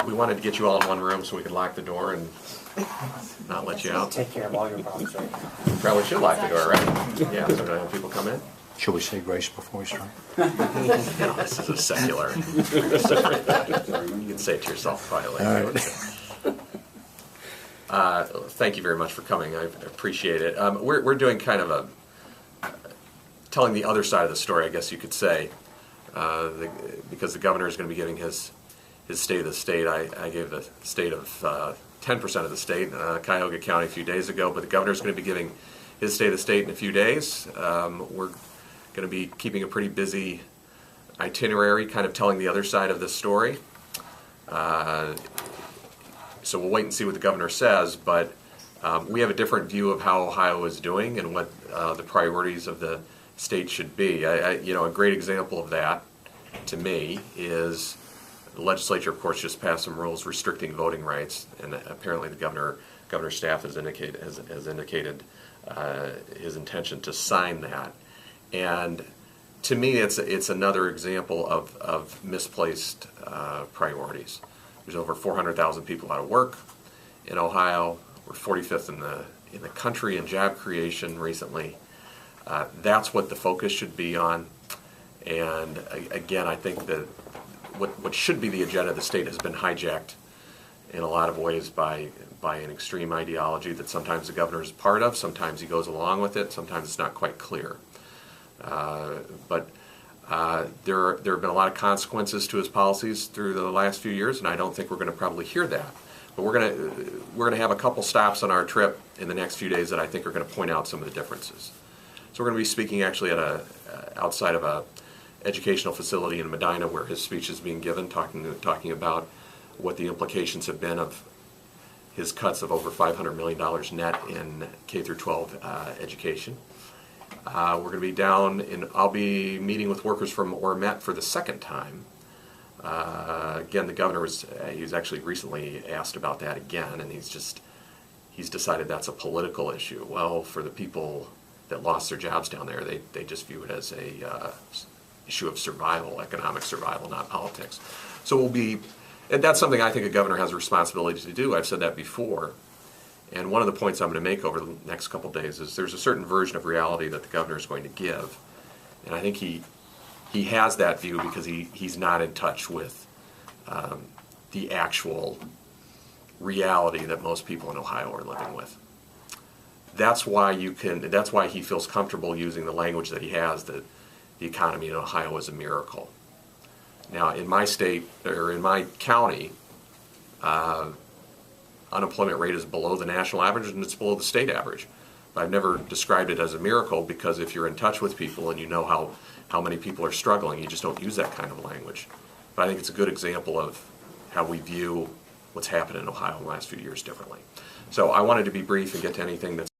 We wanted to get you all in one room so we could lock the door and not let you out. Take care of all your problems right now. Probably should lock the door, right? Yeah, so we don't have people come in. Should we say grace before we start? No, this is a secular. You can say it to yourself probably later. Thank you very much for coming. I appreciate it. We're doing kind of a telling the other side of the story, I guess you could say, because the governor is going to be giving his state of the state. I gave the state of 10% of the state, Cuyahoga County, a few days ago, but the governor is going to be giving his state of the state in a few days. We're going to be keeping a pretty busy itinerary, kind of telling the other side of this story. So we'll wait and see what the governor says, but we have a different view of how Ohio is doing and what the priorities of the state should be. A great example of that, to me, is the legislature, of course, just passed some rules restricting voting rights, and apparently the governor's staff has indicated his intention to sign that. And to me, it's another example of misplaced priorities. There's over 400,000 people out of work in Ohio. We're 45th in the country in job creation recently. That's what the focus should be on. And again, I think that what should be the agenda of the state has been hijacked in a lot of ways by an extreme ideology that sometimes the governor is part of, sometimes he goes along with it, sometimes it's not quite clear. But there have been a lot of consequences to his policies through the last few years, and I don't think we're going to probably hear that. But we're going to have a couple stops on our trip in the next few days that I think are going to point out some of the differences. So we're going to be speaking actually at outside of a educational facility in Medina where his speech is being given, talking about what the implications have been of his cuts of over $500 million net in K through 12 education. We're going to be down I'll be meeting with workers from Ormet for the second time. Again, the governor he's actually recently asked about that again, and he's decided that's a political issue. Well, for the people that lost their jobs down there, they just view it as a issue of survival, economic survival, not politics. So and that's something I think a governor has a responsibility to do. I've said that before. And one of the points I'm going to make over the next couple of days is there's a certain version of reality that the governor is going to give. And I think he has that view because he's not in touch with the actual reality that most people in Ohio are living with. That's why he feels comfortable using the language that he has, that the economy in Ohio is a miracle. Now, in my state, or in my county, unemployment rate is below the national average and it's below the state average. But I've never described it as a miracle because if you're in touch with people and you know how many people are struggling, you just don't use that kind of language. But I think it's a good example of how we view what's happened in Ohio in the last few years differently. So I wanted to be brief and get to anything that's